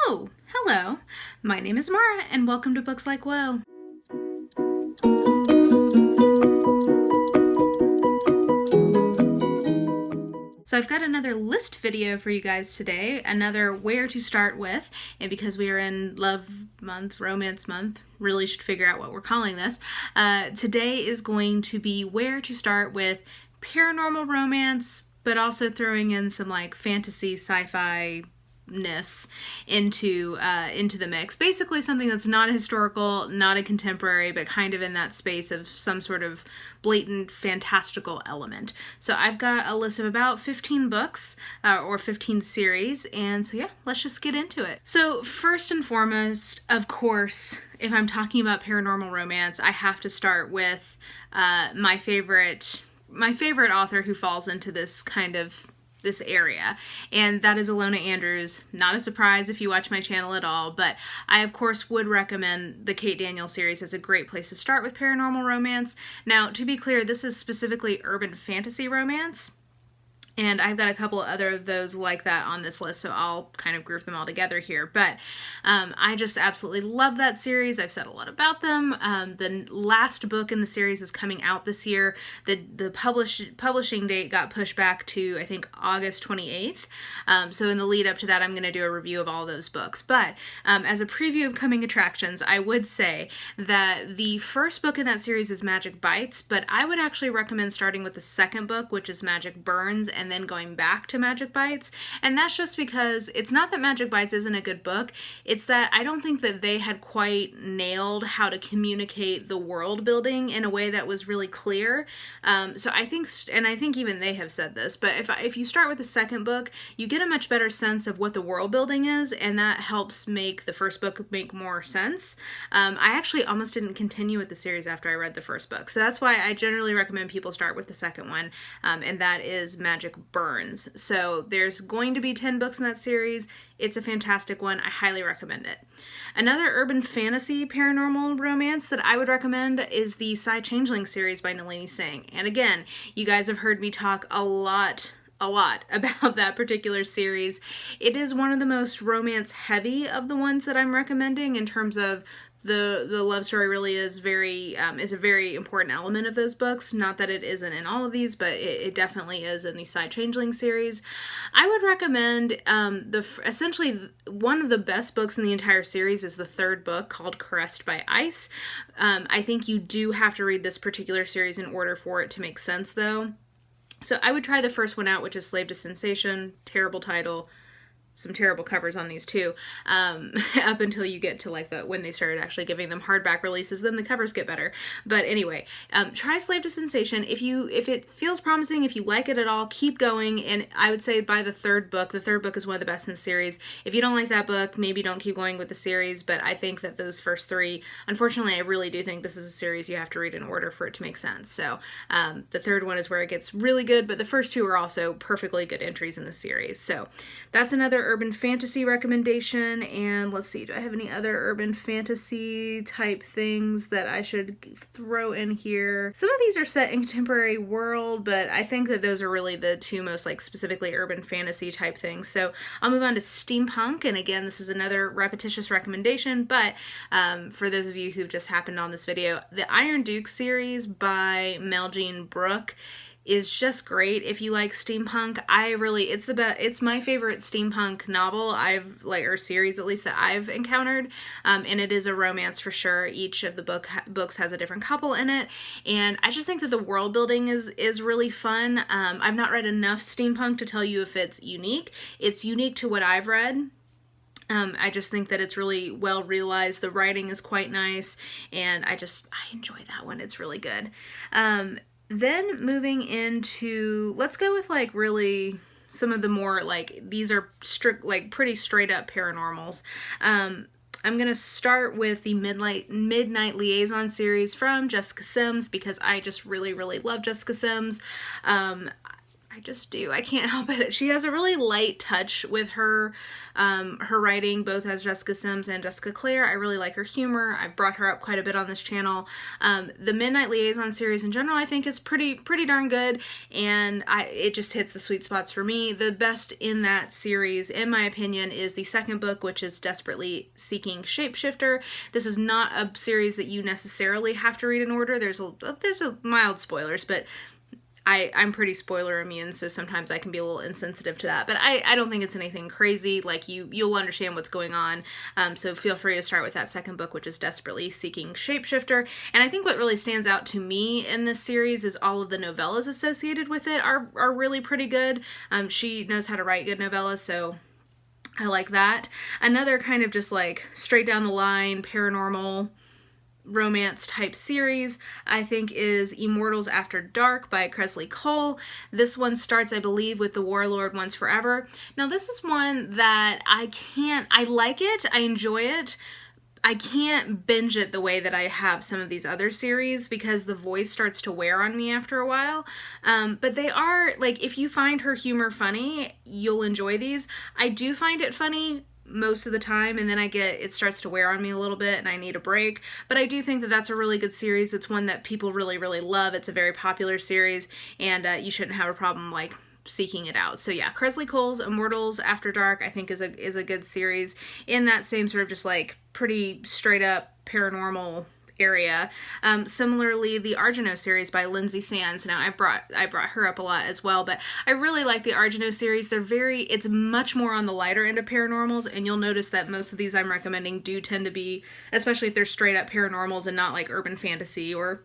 Oh, hello. My name is Mara, and welcome to Books Like Whoa. So I've got another list video for you guys today, another where to start with, and because we are in love month, romance month, really should figure out what we're calling this. Today is going to be where to start with paranormal romance, but also throwing in some like fantasy, sci-fi ness into the mix. Basically something that's not historical, not a contemporary, but kind of in that space of some sort of blatant fantastical element. So I've got a list of about 15 books or 15 series, and so yeah, let's just get into it. So first and foremost, of course, if I'm talking about paranormal romance, I have to start with my favorite author who falls into this this area, and that is Ilona Andrews. Not a surprise if you watch my channel at all, but I of course would recommend the Kate Daniel series as a great place to start with paranormal romance. Now, to be clear, this is specifically urban fantasy romance, and I've got a couple of other of those like that on this list, so I'll kind of group them all together here. But I just absolutely love that series. I've said a lot about them. The last book in the series is coming out this year. The publishing date got pushed back to, I think, August 28th. So in the lead up to that, I'm going to do a review of all those books. But as a preview of coming attractions, I would say that the first book in that series is Magic Bites, but I would actually recommend starting with the second book, which is Magic Burns, and then going back to Magic Bites. And that's just because it's not that Magic Bites isn't a good book, it's that I don't think that they had quite nailed how to communicate the world building in a way that was really clear. So I think, and I think even they have said this, but if you start with the second book, you get a much better sense of what the world building is, and that helps make the first book make more sense. I actually almost didn't continue with the series after I read the first book, so that's why I generally recommend people start with the second one, and that is Magic Burns. So there's going to be 10 books in that series. It's a fantastic one. I highly recommend it. Another urban fantasy paranormal romance that I would recommend is the Psy-Changling series by Nalini Singh. And again, you guys have heard me talk a lot about that particular series. It is one of the most romance heavy of the ones that I'm recommending in terms of the love story really is a very important element of those books. Not that it isn't in all of these, but it definitely is in the Psy-Changling series. I would recommend essentially one of the best books in the entire series is the third book called Caressed by Ice. I think you do have to read this particular series in order for it to make sense, though. So I would try the first one out, which is Slave to Sensation. Terrible title. Some terrible covers on these too, up until you get to like when they started actually giving them hardback releases, then the covers get better. But anyway, try Slave to Sensation. If it feels promising, if you like it at all, keep going. And I would say by the third book is one of the best in the series. If you don't like that book, maybe don't keep going with the series, but I think that those first three, unfortunately, I really do think this is a series you have to read in order for it to make sense. So the third one is where it gets really good, but the first two are also perfectly good entries in the series. So that's another urban fantasy recommendation. And let's see, do I have any other urban fantasy type things that I should throw in here? Some of these are set in contemporary world, but I think that those are really the two most like specifically urban fantasy type things. So I'll move on to Steampunk, and again, this is another repetitious recommendation, but for those of you who've just happened on this video, the Iron Duke series by Meljean Brook is just great. If you like steampunk, it's my favorite steampunk novel or series at least that I've encountered, and it is a romance for sure. Each of the books has a different couple in it, and I just think that the world building is really fun. I've not read enough steampunk to tell you if it's unique. It's unique to what I've read. I just think that it's really well realized. The writing is quite nice, and I enjoy that one. It's really good. Then moving into, let's go with like really some of the more like, these are strict, like pretty straight up paranormals. I'm going to start with the Midnight Liaison series from Jessica Sims, because I just really, really love Jessica Sims. I I just do. I can't help it. She has a really light touch with her her writing, both as Jessica Sims and Jessica Clare. I really like her humor. I've brought her up quite a bit on this channel. The Midnight Liaison series in general, I think, is pretty darn good, and it just hits the sweet spots for me. The best in that series, in my opinion, is the second book, which is Desperately Seeking Shapeshifter. This is not a series that you necessarily have to read in order. There's a mild spoilers, but I'm pretty spoiler immune, so sometimes I can be a little insensitive to that. But I don't think it's anything crazy. Like, you'll understand what's going on. So feel free to start with that second book, which is Desperately Seeking Shapeshifter. And I think what really stands out to me in this series is all of the novellas associated with it are really pretty good. She knows how to write good novellas, so I like that. Another kind of just like straight down the line paranormal romance type series, I think, is Immortals After Dark by Kresley Cole. This one starts, I believe, with The Warlord Once Forever. Now, this is one that I like it, I enjoy it. I can't binge it the way that I have some of these other series because the voice starts to wear on me after a while. But they are, like, if you find her humor funny, you'll enjoy these. I do find it funny most of the time, and then it starts to wear on me a little bit and I need a break. But I do think that that's a really good series. It's one that people really love. It's a very popular series, and you shouldn't have a problem like seeking it out. So yeah, Kresley Cole's Immortals After Dark, I think, is a good series in that same sort of just like pretty straight up paranormal area. Similarly, the Argeneau series by Lynsay Sands. Now, I brought her up a lot as well, but I really like the Argeneau series. It's much more on the lighter end of paranormals, and you'll notice that most of these I'm recommending do tend to be, especially if they're straight up paranormals and not like urban fantasy or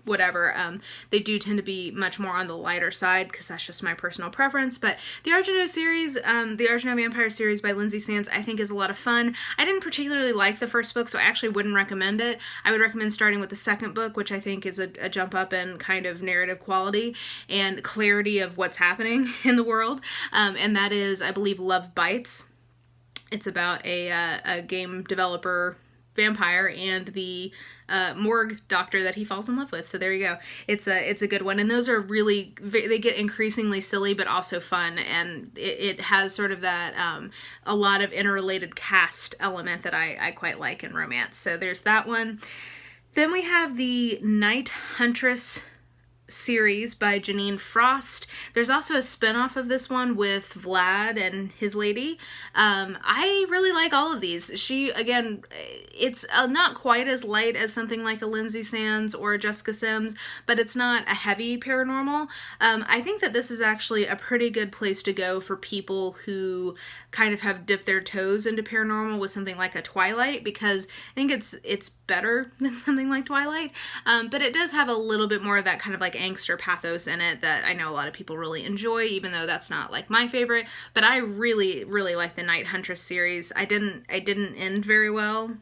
whatever, they do tend to be much more on the lighter side because that's just my personal preference. But the Argeneau series, the Argeneau Vampire series by Lynsay Sands, I think is a lot of fun. I didn't particularly like the first book, so I actually wouldn't recommend it. I would recommend starting with the second book, which I think is a jump up in kind of narrative quality and clarity of what's happening in the world, and that is, I believe, Love Bites. It's about a game developer vampire and the morgue doctor that he falls in love with. So there you go. It's a good one, and those are really, they get increasingly silly but also fun, and it has sort of that a lot of interrelated cast element that I quite like in romance. So there's that one. Then we have the Night Huntress series by Janine Frost. There's also a spin-off of this one with Vlad and his lady. I really like all of these. Again, it's not quite as light as something like a Lynsay Sands or a Jessica Sims, but it's not a heavy paranormal. I think that this is actually a pretty good place to go for people who kind of have dipped their toes into paranormal with something like a Twilight, because I think it's better than something like Twilight, but it does have a little bit more of that kind of like angst or pathos in it that I know a lot of people really enjoy, even though that's not like my favorite. But I really like the Night Huntress series. I didn't end very well,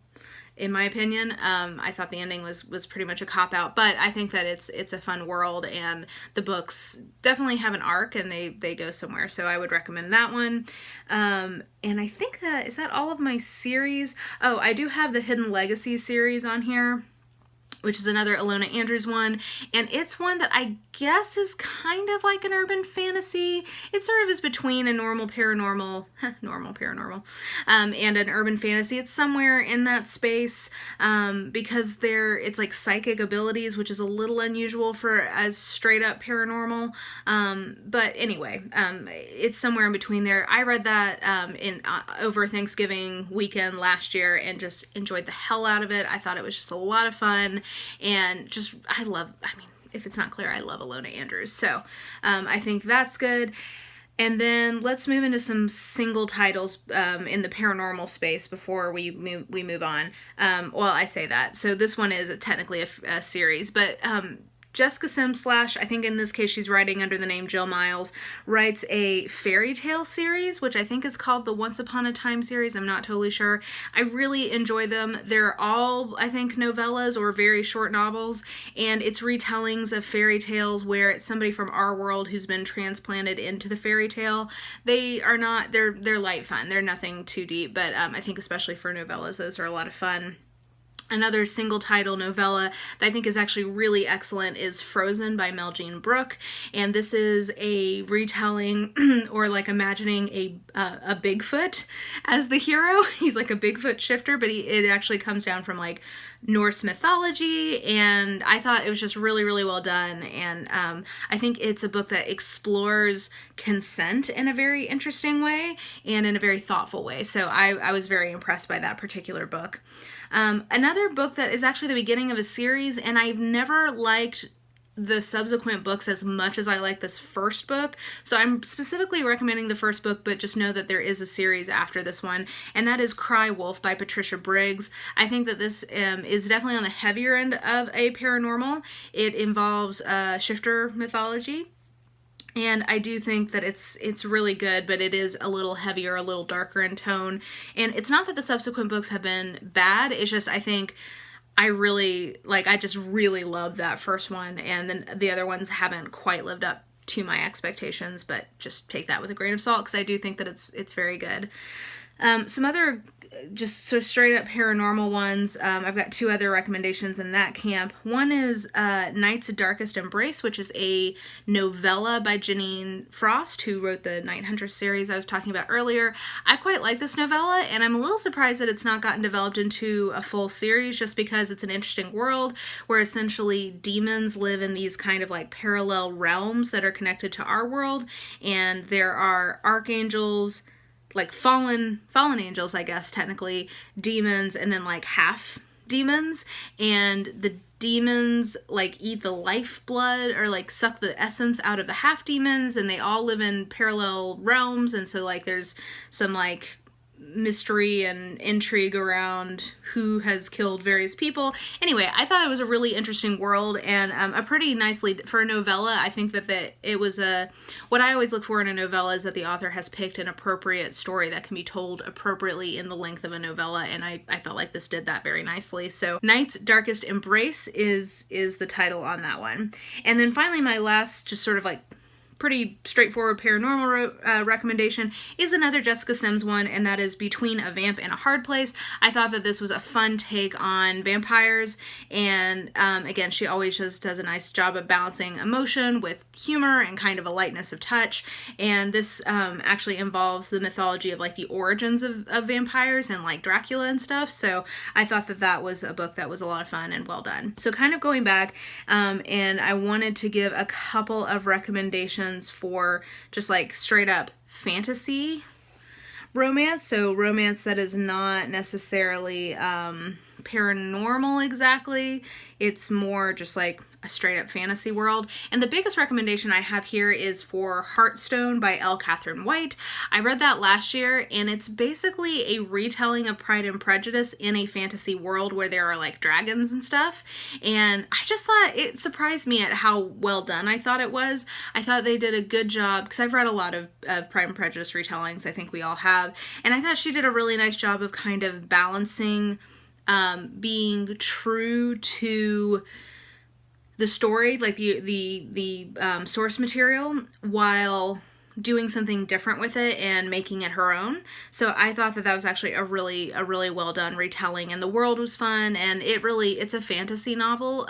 in my opinion. I thought the ending was pretty much a cop-out, but I think that it's a fun world, and the books definitely have an arc and they go somewhere, so I would recommend that one. And I think is that all of my series? Oh, I do have the Hidden Legacy series on here, which is another Ilona Andrews one, and it's one that I guess is kind of like an urban fantasy. It sort of is between a normal paranormal, and an urban fantasy. It's somewhere in that space, because it's like psychic abilities, which is a little unusual for as straight up paranormal, but anyway, it's somewhere in between there. I read that over Thanksgiving weekend last year and just enjoyed the hell out of it. I thought it was just a lot of fun. And just, if it's not clear, I love Ilona Andrews. So I think that's good. And then let's move into some single titles in the paranormal space before we move on. Well, I say that. So this one is technically a series, but Jessica Sims / I think in this case she's writing under the name Jill Miles, writes a fairy tale series, which I think is called the Once Upon a Time series. I'm not totally sure. I really enjoy them. They're all, I think, novellas or very short novels, and it's retellings of fairy tales where it's somebody from our world who's been transplanted into the fairy tale. They're light fun. They're nothing too deep, but I think especially for novellas, those are a lot of fun. Another single title novella that I think is actually really excellent is Frozen by Meljean Brook, and this is a retelling or like imagining a Bigfoot as the hero. He's like a Bigfoot shifter, but it actually comes down from like Norse mythology, and I thought it was just really, really well done. And I think it's a book that explores consent in a very interesting way and in a very thoughtful way. So I was very impressed by that particular book. Another book that is actually the beginning of a series, and I've never liked the subsequent books as much as I like this first book. So I'm specifically recommending the first book, but just know that there is a series after this one, and that is Cry Wolf by Patricia Briggs. I think that this is definitely on the heavier end of a paranormal. It involves shifter mythology. And I do think that it's really good, but it is a little heavier, a little darker in tone. And it's not that the subsequent books have been bad, it's just I think I just really loved that first one, and then the other ones haven't quite lived up to my expectations, but just take that with a grain of salt, because I do think that it's very good. Some other just so straight up paranormal ones, I've got two other recommendations in that camp. One is Night's Darkest Embrace, which is a novella by Janine Frost, who wrote the Night Huntress series I was talking about earlier. I quite like this novella, and I'm a little surprised that it's not gotten developed into a full series, just because it's an interesting world where essentially demons live in these kind of like parallel realms that are connected to our world, and there are archangels, like fallen angels, I guess, technically, demons, and then like half demons, and the demons like eat the lifeblood or like suck the essence out of the half demons, and they all live in parallel realms, and so like there's some like mystery and intrigue around who has killed various people. Anyway, I thought it was a really interesting world, and a pretty nicely, for a novella, I think that it was what I always look for in a novella is that the author has picked an appropriate story that can be told appropriately in the length of a novella, and I felt like this did that very nicely. So Night's Darkest Embrace is the title on that one. And then finally, my last just sort of like pretty straightforward paranormal recommendation is another Jessica Sims one, and that is Between a Vamp and a Hard Place. I thought that this was a fun take on vampires, and again, she always just does a nice job of balancing emotion with humor and kind of a lightness of touch, and this actually involves the mythology of like the origins of vampires and like Dracula and stuff, so I thought that was a book that was a lot of fun and well done. So kind of going back, and I wanted to give a couple of recommendations for just like straight up fantasy romance, so romance that is not necessarily paranormal exactly, it's more just like a straight up fantasy world. And the biggest recommendation I have here is for Heartstone by Elle Katherine White. I read that last year, and it's basically a retelling of Pride and Prejudice in a fantasy world where there are like dragons and stuff, and I just thought it surprised me at how well done I thought it was. I thought they did a good job, because I've read a lot of Pride and Prejudice retellings, I think we all have, and I thought she did a really nice job of kind of balancing being true to the story, like the source material, while doing something different with it and making it her own. So I thought that was actually a really well done retelling, and the world was fun, and it's a fantasy novel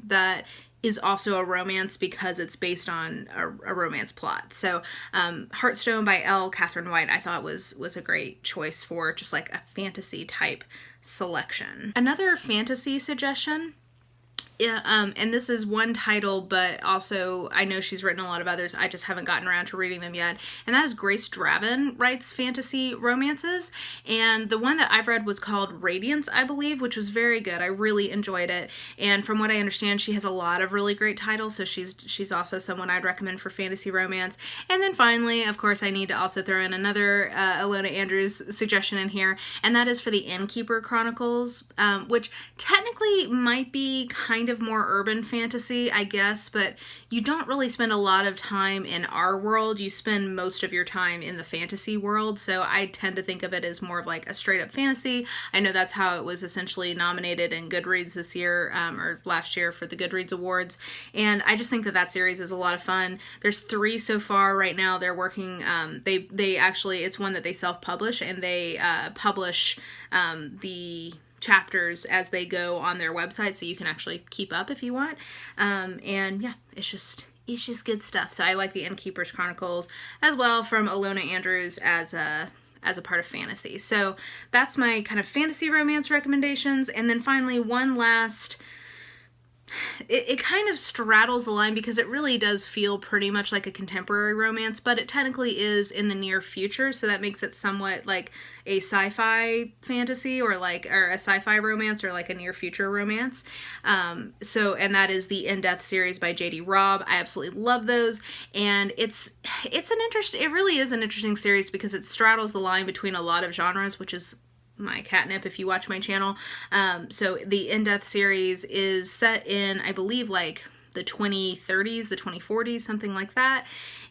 that is also a romance because it's based on a romance plot. So Heartstone by Elle Katherine White I thought was a great choice for just like a fantasy type selection. Another fantasy suggestion, and this is one title, but also I know she's written a lot of others, I just haven't gotten around to reading them yet, and that is Grace Draven writes fantasy romances, and the one that I've read was called Radiance, I believe, which was very good. I really enjoyed it, and from what I understand, she has a lot of really great titles, so she's also someone I'd recommend for fantasy romance. And then finally, of course, I need to also throw in another Ilona Andrews suggestion in here, and that is for the Innkeeper Chronicles, which technically might be kind of more urban fantasy, I guess, but you don't really spend a lot of time in our world. You spend most of your time in the fantasy world, so I tend to think of it as more of like a straight up fantasy. I know that's how it was essentially nominated in Goodreads this year, or last year for the Goodreads Awards, and I just think that series is a lot of fun. There's 3 so far right now. They're working, they actually, it's one that they self-publish, and they publish the chapters as they go on their website, so you can actually keep up if you want. And yeah, it's just good stuff. So I like the Innkeeper's Chronicles as well from Ilona Andrews as a part of fantasy. So that's my kind of fantasy romance recommendations. And then finally, one last, it kind of straddles the line because it really does feel pretty much like a contemporary romance, but it technically is in the near future, so that makes it somewhat like a sci-fi fantasy or a sci-fi romance or like a near future romance. And that is the In Death series by J.D. Robb. I absolutely love those, and it really is an interesting series because it straddles the line between a lot of genres, which is my catnip if you watch my channel. So the In Death series is set in, I believe, like the 2030s, the 2040s, something like that.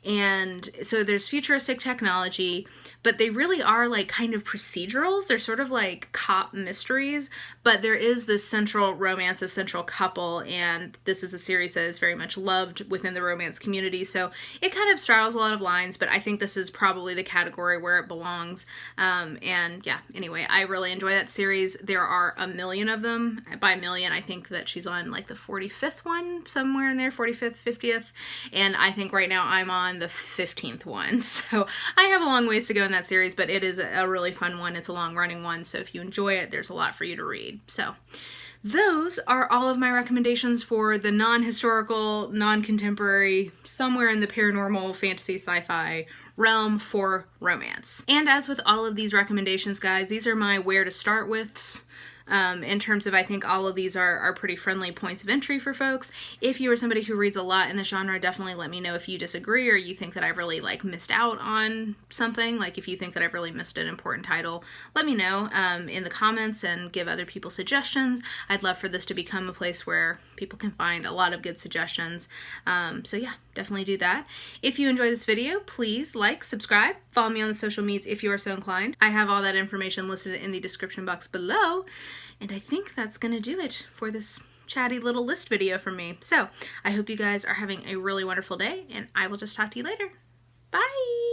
And so there's futuristic technology, but they really are like kind of procedurals. They're sort of like cop mysteries, but there is this central romance, a central couple, and this is a series that is very much loved within the romance community. So it kind of straddles a lot of lines, but I think this is probably the category where it belongs. And yeah, anyway, I really enjoy that series. There are a million of them. By million, I think that she's on like the 45th one, somewhere in there, 45th, 50th. And I think right now I'm on the 15th one. So I have a long ways to go in that series, but it is a really fun one. It's a long running one. So if you enjoy it, there's a lot for you to read. So those are all of my recommendations for the non-historical, non-contemporary, somewhere in the paranormal, fantasy, sci-fi realm for romance. And as with all of these recommendations, guys, these are my where to start withs. In terms of, I think all of these are pretty friendly points of entry for folks. If you are somebody who reads a lot in the genre, definitely let me know if you disagree or you think that I've really like missed out on something. Like if you think that I've really missed an important title, let me know in the comments and give other people suggestions. I'd love for this to become a place where people can find a lot of good suggestions. So yeah, definitely do that. If you enjoy this video, please like, subscribe, follow me on the social medias if you are so inclined. I have all that information listed in the description box below. And I think that's gonna do it for this chatty little list video from me. So I hope you guys are having a really wonderful day, and I will just talk to you later. Bye!